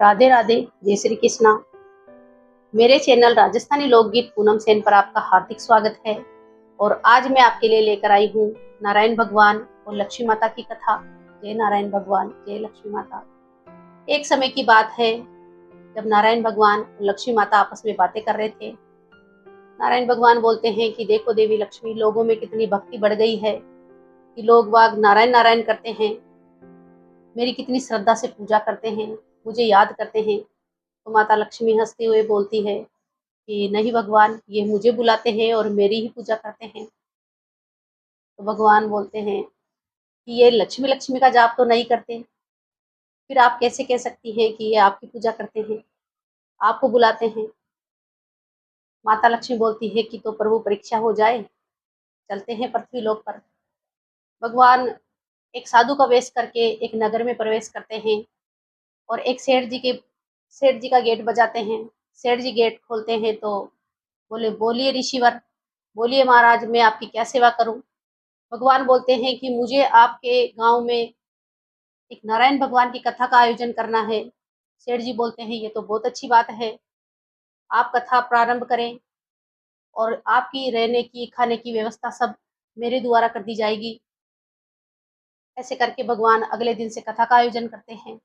राधे राधे, जय श्री कृष्णा। मेरे चैनल राजस्थानी लोकगीत पूनम सेन पर आपका हार्दिक स्वागत है। और आज मैं आपके लिए लेकर आई हूँ नारायण भगवान और लक्ष्मी माता की कथा। जय नारायण भगवान, जय लक्ष्मी माता। एक समय की बात है जब नारायण भगवान और लक्ष्मी माता आपस में बातें कर रहे थे। नारायण भगवान बोलते हैं कि देखो देवी लक्ष्मी, लोगों में कितनी भक्ति बढ़ गई है कि लोग वाग नारायण नारायण करते हैं, मेरी कितनी श्रद्धा से पूजा करते हैं, मुझे याद करते हैं। तो माता लक्ष्मी हंसते हुए बोलती है कि नहीं भगवान, ये मुझे बुलाते हैं और मेरी ही पूजा करते हैं। तो भगवान बोलते हैं कि ये लक्ष्मी लक्ष्मी का जाप तो नहीं करते, फिर आप कैसे कह सकती हैं कि ये आपकी पूजा करते हैं, आपको बुलाते हैं। माता लक्ष्मी बोलती है कि तो प्रभु परीक्षा हो जाए, चलते हैं पृथ्वी लोक पर। भगवान एक साधु का वेश करके एक नगर में प्रवेश करते हैं और एक सेठ जी का गेट बजाते हैं। सेठ जी गेट खोलते हैं तो बोले, बोलिए ऋषिवर, बोलिए महाराज, मैं आपकी क्या सेवा करूं। भगवान बोलते हैं कि मुझे आपके गांव में एक नारायण भगवान की कथा का आयोजन करना है। सेठ जी बोलते हैं ये तो बहुत अच्छी बात है, आप कथा प्रारंभ करें और आपकी रहने की खाने की व्यवस्था सब मेरे द्वारा कर दी जाएगी। ऐसे करके भगवान अगले दिन से कथा का आयोजन करते हैं।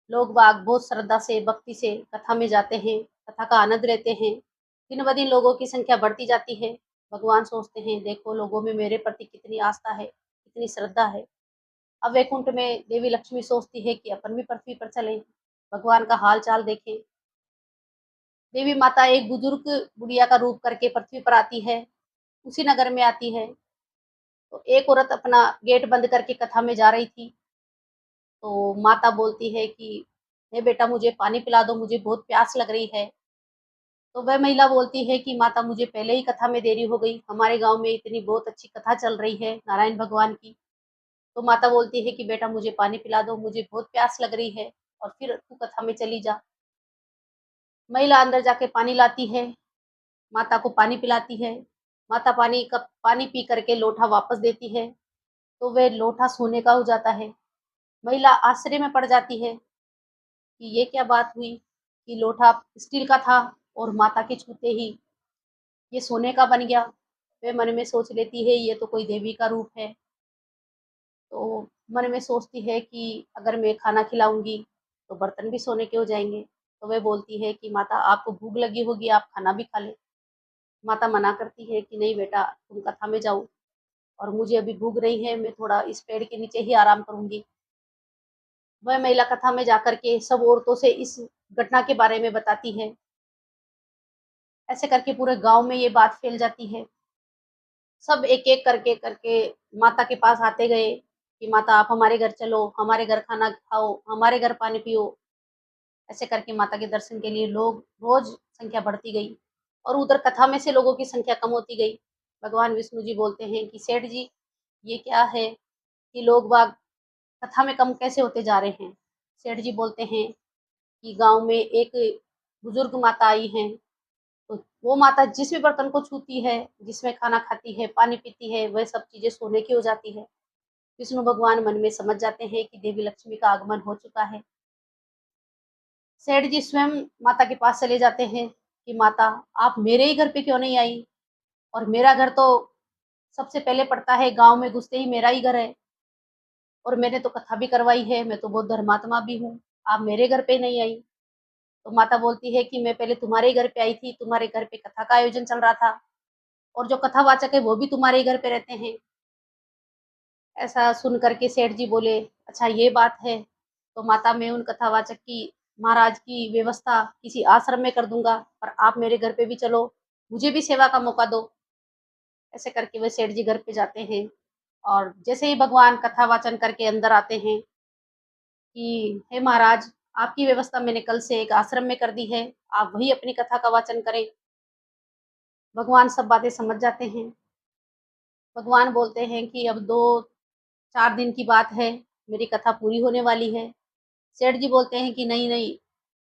लोग बाग बहुत श्रद्धा से भक्ति से कथा में जाते हैं, कथा का आनंद लेते हैं। दिन ब दिन लोगों की संख्या बढ़ती जाती है। भगवान सोचते हैं देखो लोगों में मेरे प्रति कितनी आस्था है, कितनी श्रद्धा है। अब वैकुंठ में देवी लक्ष्मी सोचती है कि अपन भी पृथ्वी पर चलें, भगवान का हाल चाल देखें। देवी माता एक बुजुर्ग बुढ़िया का रूप करके पृथ्वी पर आती है, उसी नगर में आती है। तो एक औरत अपना गेट बंद करके कथा में जा रही थी। तो माता बोलती है कि हे बेटा, मुझे पानी पिला दो, मुझे बहुत प्यास लग रही है। तो वह महिला बोलती है कि माता, मुझे पहले ही कथा में देरी हो गई, हमारे गांव में इतनी बहुत अच्छी कथा चल रही है नारायण भगवान की। तो माता बोलती है कि बेटा मुझे पानी पिला दो, मुझे बहुत प्यास लग रही है, और फिर तू कथा में चली जा। महिला अंदर जाके पानी लाती है, माता को पानी पिलाती है। माता पानी पी करके लोटा वापस देती है। तो वह लोटा सोने का हो जाता है। महिला आश्चर्य में पड़ जाती है कि ये क्या बात हुई कि लोटा स्टील का था और माता के छूते ही ये सोने का बन गया। वे मन में सोच लेती है ये तो कोई देवी का रूप है। तो मन में सोचती है कि अगर मैं खाना खिलाऊंगी तो बर्तन भी सोने के हो जाएंगे। तो वह बोलती है कि माता, आपको भूख लगी होगी, आप खाना भी खा ले। माता मना करती है कि नहीं बेटा, तुम कथा में जाओ और मुझे अभी भूख रही है, मैं थोड़ा इस पेड़ के नीचे ही आराम करूंगी। वह महिला कथा में जाकर के सब औरतों से इस घटना के बारे में बताती है। ऐसे करके पूरे गांव में ये बात फैल जाती है। सब एक एक करके करके माता के पास आते गए कि माता आप हमारे घर चलो, हमारे घर खाना खाओ, हमारे घर पानी पियो। ऐसे करके माता के दर्शन के लिए लोग रोज संख्या बढ़ती गई और उधर कथा में से लोगों की संख्या कम होती गई। भगवान विष्णु जी बोलते हैं कि सेठ जी, ये क्या है कि लोग बाग कथा में कम कैसे होते जा रहे हैं। सेठ जी बोलते हैं कि गांव में एक बुजुर्ग माता आई है, तो वो माता जिस भी बर्तन को छूती है, जिसमें खाना खाती है, पानी पीती है, वह सब चीजें सोने की हो जाती है। विष्णु भगवान मन में समझ जाते हैं कि देवी लक्ष्मी का आगमन हो चुका है। सेठ जी स्वयं माता के पास चले जाते हैं कि माता, आप मेरे ही घर पे क्यों नहीं आई, और मेरा घर तो सबसे पहले पड़ता है, गांव में घुसते ही मेरा ही घर है, और मैंने तो कथा भी करवाई है, मैं तो बहुत धर्मात्मा भी हूँ, आप मेरे घर पे नहीं आई। तो माता बोलती है कि मैं पहले तुम्हारे ही घर पे आई थी, तुम्हारे घर पे कथा का आयोजन चल रहा था, और जो कथावाचक है वो भी तुम्हारे ही घर पे रहते हैं। ऐसा सुन करके सेठ जी बोले, अच्छा ये बात है, तो माता, मैं उन कथावाचक की, महाराज की व्यवस्था किसी आश्रम में कर दूंगा, पर आप मेरे घर पे भी चलो, मुझे भी सेवा का मौका दो। ऐसे करके वे सेठ जी घर पे जाते हैं, और जैसे ही भगवान कथा वाचन करके अंदर आते हैं कि हे महाराज, आपकी व्यवस्था मैंने कल से एक आश्रम में कर दी है, आप वही अपनी कथा का वाचन करें। भगवान सब बातें समझ जाते हैं। भगवान बोलते हैं कि अब 2-4 दिन की बात है, मेरी कथा पूरी होने वाली है। सेठ जी बोलते हैं कि नहीं नहीं,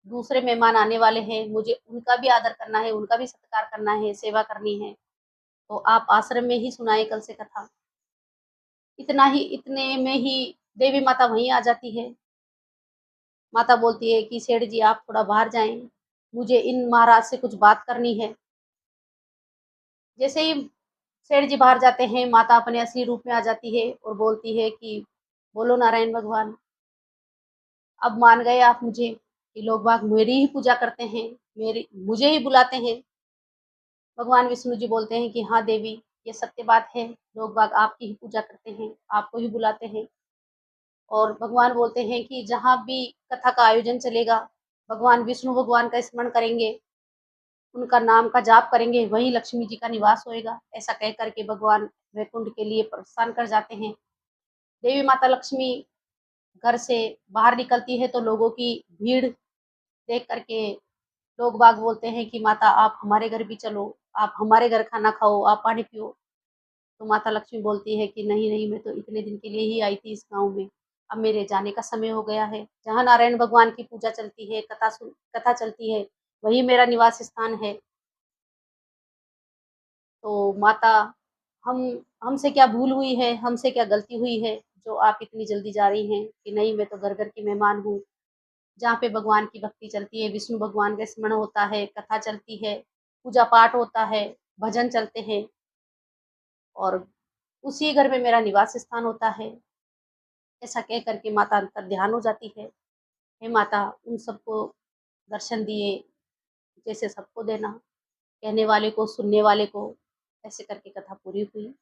दूसरे मेहमान आने वाले हैं, मुझे उनका भी आदर करना है, उनका भी सत्कार करना है, सेवा करनी है, तो आप आश्रम में ही सुनाए कल से कथा। इतना ही, इतने में ही देवी माता वहीं आ जाती है। माता बोलती है कि सेठ जी आप थोड़ा बाहर जाएं, मुझे इन महाराज से कुछ बात करनी है। जैसे ही सेठ जी बाहर जाते हैं, माता अपने असली रूप में आ जाती है और बोलती है कि बोलो नारायण भगवान, अब मान गए आप मुझे कि लोग बाग मेरी ही पूजा करते हैं, मेरी मुझे ही बुलाते हैं। भगवान विष्णु जी बोलते हैं कि हाँ देवी, ये सत्य बात है, लोग बाग आपकी ही पूजा करते हैं, आपको ही बुलाते हैं। और भगवान बोलते हैं कि जहाँ भी कथा का आयोजन चलेगा, भगवान विष्णु भगवान का स्मरण करेंगे, उनका नाम का जाप करेंगे, वहीं लक्ष्मी जी का निवास होएगा। ऐसा कह करके भगवान वैकुंठ के लिए प्रस्थान कर जाते हैं। देवी माता लक्ष्मी घर से बाहर निकलती है तो लोगों की भीड़ देख करके लोग बाग बोलते हैं कि माता आप हमारे घर भी चलो, आप हमारे घर खाना खाओ, आप पानी पियो। तो माता लक्ष्मी बोलती है कि नहीं नहीं, मैं तो इतने दिन के लिए ही आई थी इस गांव में, अब मेरे जाने का समय हो गया है। जहाँ नारायण भगवान की पूजा चलती है, कथा चलती है, वही मेरा निवास स्थान है। तो माता, हम हमसे क्या भूल हुई है, हमसे क्या गलती हुई है जो आप इतनी जल्दी जा रही हैं? कि नहीं, मैं तो घर घर की मेहमान हूँ। जहाँ पे भगवान की भक्ति चलती है, विष्णु भगवान का स्मरण होता है, कथा चलती है, पूजा पाठ होता है, भजन चलते हैं, और उसी घर में मेरा निवास स्थान होता है। ऐसा कह करके माता अंतर ध्यान हो जाती है। हे माता, उन सबको दर्शन दिए जैसे सबको देना, कहने वाले को, सुनने वाले को। ऐसे करके कथा पूरी हुई।